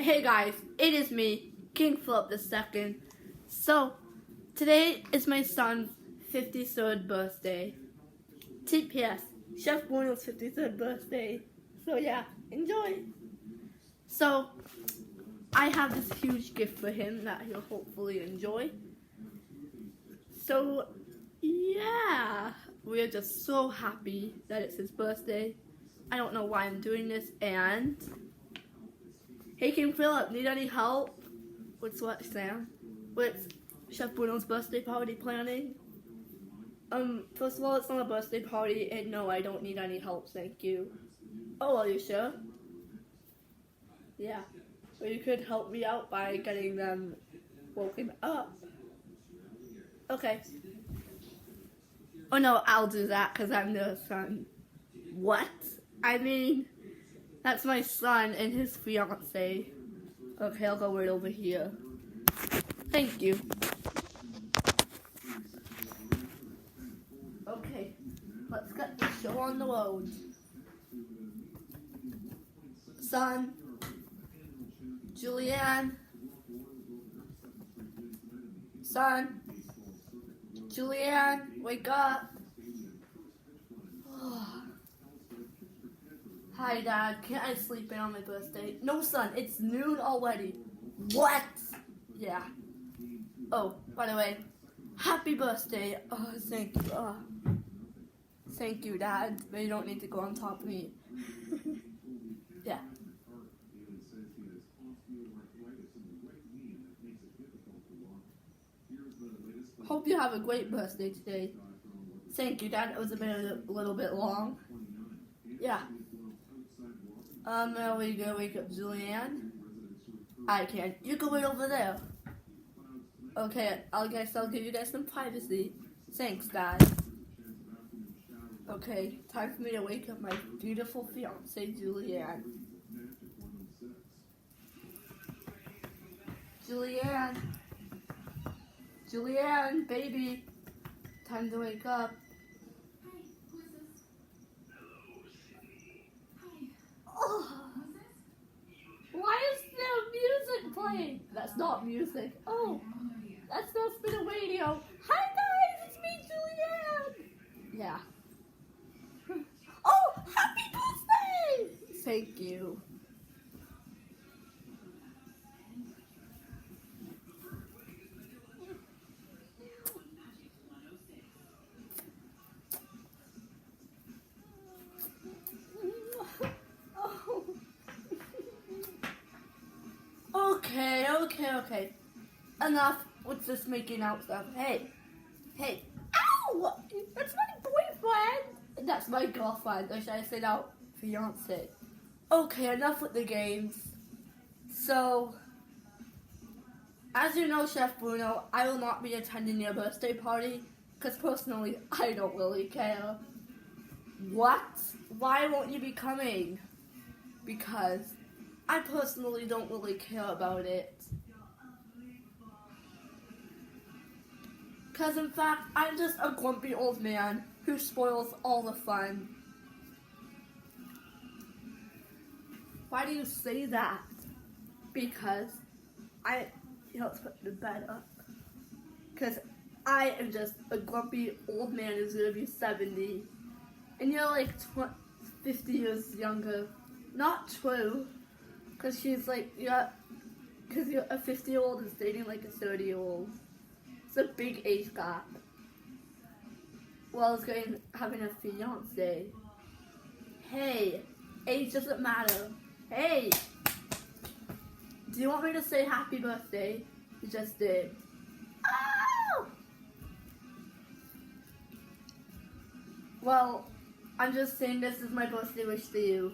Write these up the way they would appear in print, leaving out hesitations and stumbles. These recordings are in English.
Hey guys, it is me, King Philip II. So, today is my son's 53rd birthday. TPS, Chef Bruno's 53rd birthday. So yeah, enjoy. So, I have this huge gift for him that he'll hopefully enjoy. So, yeah, we're just so happy that it's his birthday. I don't know why I'm doing this, and hey, King Philip, need any help? With what, Sam? With Chef Bruno's birthday party planning? First of all, it's not a birthday party, and no, I don't need any help, thank you. Oh, are you sure? Yeah. Well, you could help me out by getting them woken up. Okay. Oh no, I'll do that because I'm their son. What? I mean, that's my son and his fiance. Okay, I'll go right over here. Thank you. Okay, let's get the show on the road. Son, Julianne. Son, Julianne, wake up. Hi, Dad. Can't I sleep in on my birthday? No, son. It's noon already. What? Yeah. Oh, by the way, happy birthday. Oh, thank you. Oh. Thank you, Dad. But you don't need to go on top of me. Yeah. Hope you have a great birthday today. Thank you, Dad. It was a little bit long. Yeah. Are we gonna wake up Julianne? I can. You go right over there. Okay, I guess I'll give you guys some privacy. Thanks, Dad. Okay, time for me to wake up my beautiful fiance, Julianne. Julianne. Julianne, baby. Time to wake up. Why is there music playing? That's not music. Oh, that's no spin radio. Hi guys, it's me, Julianne. Yeah. Oh, happy birthday! Thank you. Okay. Enough with this making out stuff. Hey. Ow! That's my boyfriend. That's my girlfriend. Or should I say now, fiance? Okay, enough with the games. So, as you know, Chef Bruno, I will not be attending your birthday party. Because personally, I don't really care. What? Why won't you be coming? Because I personally don't really care about it. Because in fact, I'm just a grumpy old man who spoils all the fun. Why do you say that? Because let's put the bed up. Because I am just a grumpy old man who's going to be 70. And you're like 50 years younger. Not true. Because she's like, because a 50-year-old is dating like a 30-year-old. It's a big age gap. Well, it's having a fiance. Hey, age doesn't matter. Hey, do you want me to say happy birthday? You just did. Oh! Well, I'm just saying this is my birthday wish to you.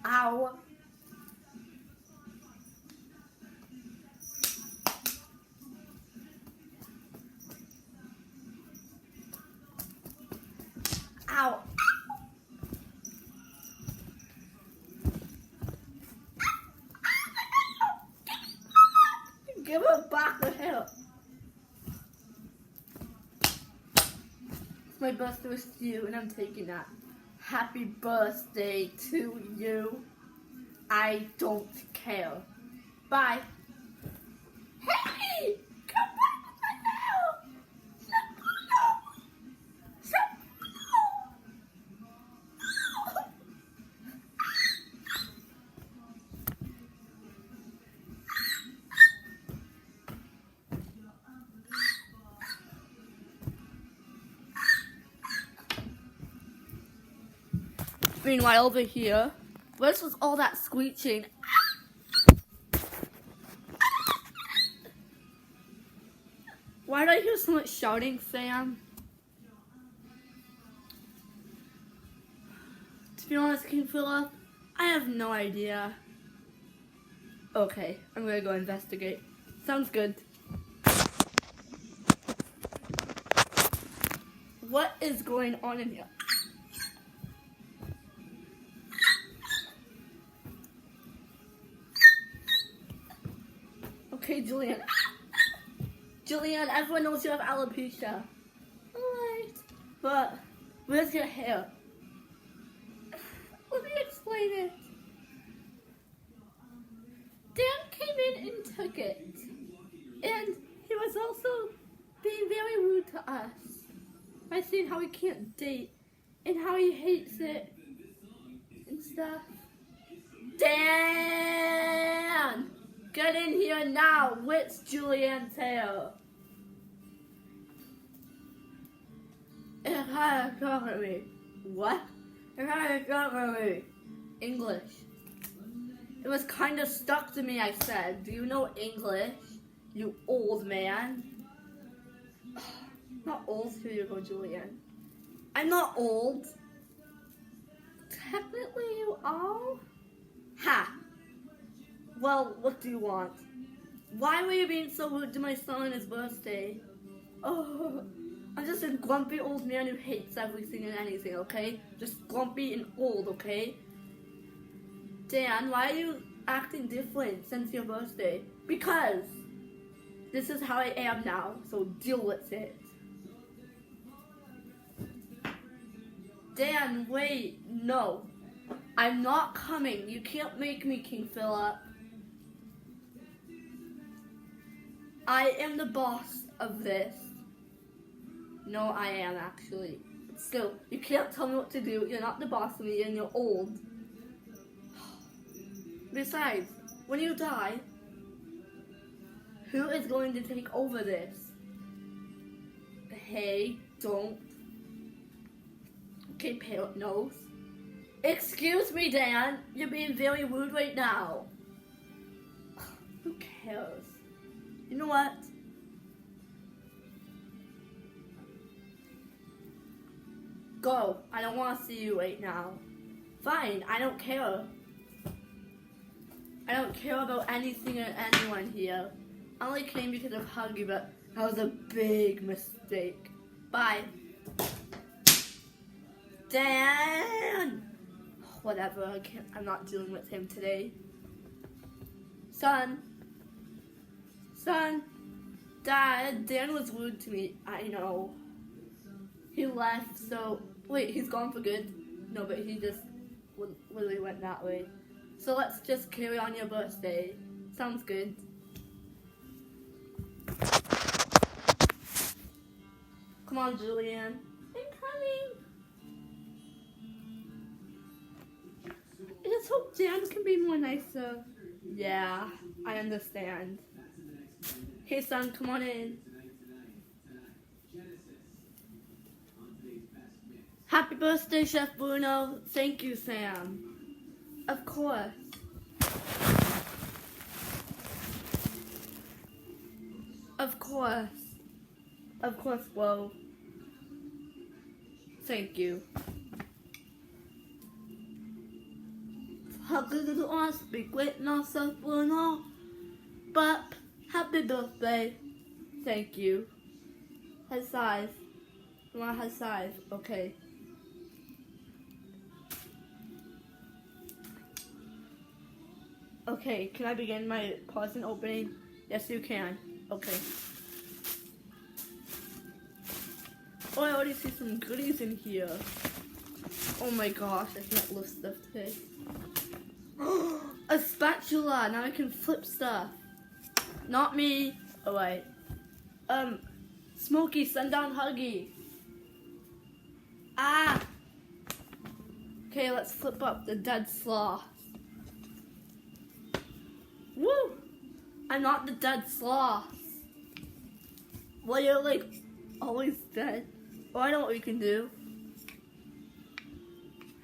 Ow. Ow. Give her back the hell. It's my birthday wish to you, and I'm taking that. Happy birthday to you. I don't care. Bye. Hey! Come back with my nail! Meanwhile, over here, what's with all that screeching? Why do I hear so much shouting, Sam? To be honest, King Philip, I have no idea. Okay, I'm gonna go investigate. Sounds good. What is going on in here? Okay, Julian. Julian, everyone knows you have alopecia. Alright. But, where's your hair? Let me explain it. Dan came in and took it. And he was also being very rude to us by saying how he can't date and how he hates it and stuff. Dan! Get in here now! What's Julian's hair? It had a cookery. What? It had a cookery. English. It was kind of stuck to me, I said. Do you know English? You old man. Not old, here you go, Julian. I'm not old. Technically you are? Ha! Well, what do you want? Why were you being so rude to my son on his birthday? Oh, I'm just a grumpy old man who hates everything and anything, okay? Just grumpy and old, okay? Dan, why are you acting different since your birthday? Because this is how I am now, so deal with it. Dan, wait, no. I'm not coming. You can't make me, King Philip. I am the boss of this. No, I am actually. Still, you can't tell me what to do. You're not the boss of me and you're old. Besides, when you die, who is going to take over this? Hey, don't. Okay, parrot nose. Excuse me, Dan. You're being very rude right now. Who cares? You know what? Go. I don't want to see you right now. Fine, I don't care. I don't care about anything or anyone here. I only came because of Huggy, but that was a big mistake. Bye. Dan! Whatever, I'm not dealing with him today. Son, Dad, Dan was rude to me. I know. He left, so wait, he's gone for good? No, but he just literally went that way. So let's just carry on your birthday. Sounds good. Come on, Julian. I'm coming. I just hope Dan can be more nicer. Yeah, I understand. Hey, son, come on in. Happy birthday, Chef Bruno. Thank you, Sam. Of course. Of course. Of course, whoa. Thank you. How good doesn't want to speak with no Chef Bruno, but happy birthday. Thank you. High five. You want a high five? Okay. Okay, can I begin my present opening? Yes, you can. Okay. Oh, I already see some goodies in here. Oh my gosh, I can't lift stuff today. A spatula! Now I can flip stuff. Not me. Oh wait. Smokey, send down Huggy. Ah! Okay, let's flip up the dead sloth. Woo! I'm not the dead sloth. Well, you're like always dead. Oh, I know what we can do.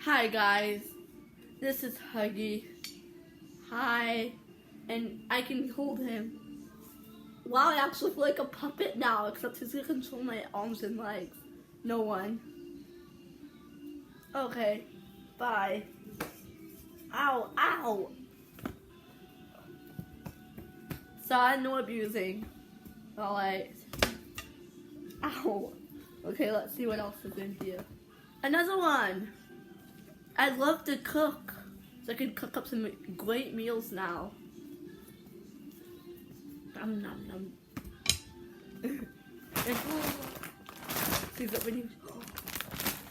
Hi guys, this is Huggy. Hi, and I can hold him. Wow, I actually feel like a puppet now, except he's gonna control my arms and legs. No one. Okay, bye. Ow, ow! Son, no abusing. Alright. Ow. Okay, let's see what else is in here. Another one! I love to cook, so I can cook up some great meals now. Nom nom nom.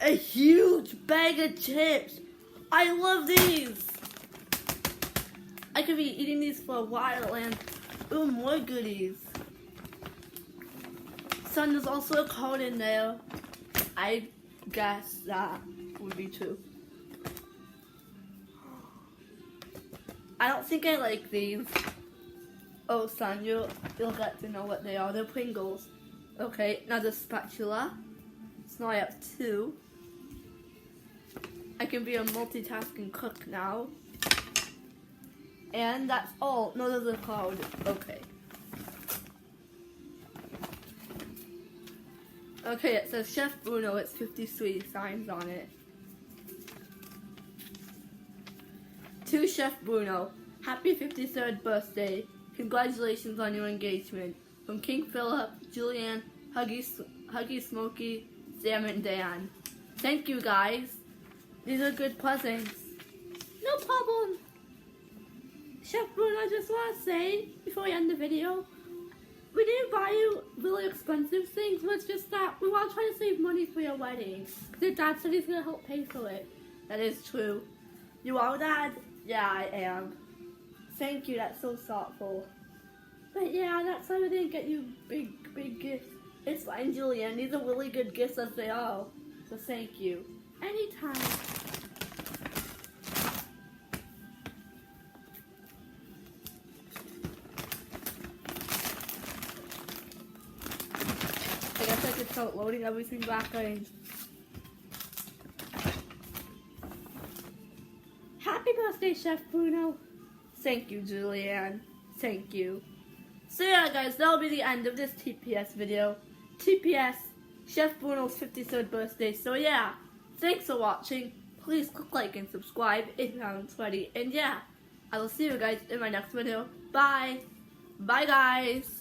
A huge bag of chips! I love these! I could be eating these for a while and ooh, more goodies. Son, there's also a code in there. I guess that would be true. I don't think I like these. Oh, son, you'll get to know what they are. They're Pringles. Okay, another spatula. So now I have two. I can be a multitasking cook now. And that's all. No, there's a cloud. Okay. Okay, it says Chef Bruno. It's 50 sweet signs on it. To Chef Bruno, happy 53rd birthday. Congratulations on your engagement. From King Philip, Julianne, Huggy Smokey, Sam and Dan. Thank you guys. These are good presents. No problem. Chef Bruno, I just want to say, before I end the video, we didn't buy you really expensive things, but it's just that we want to try to save money for your wedding. Your dad said he's going to help pay for it. That is true. You are, Dad? Yeah, I am. Thank you, that's so thoughtful. But yeah, that's why we didn't get you big gifts. It's fine, Julianne. These are really good gifts as they are. So thank you. Anytime. I guess I could start loading everything back in. Happy birthday, Chef Bruno. Thank you, Julianne. Thank you. So yeah, guys, that'll be the end of this TPS video. TPS, Chef Bruno's 53rd birthday. So yeah, thanks for watching. Please click like and subscribe if you haven't already. And yeah, I will see you guys in my next video. Bye. Bye, guys.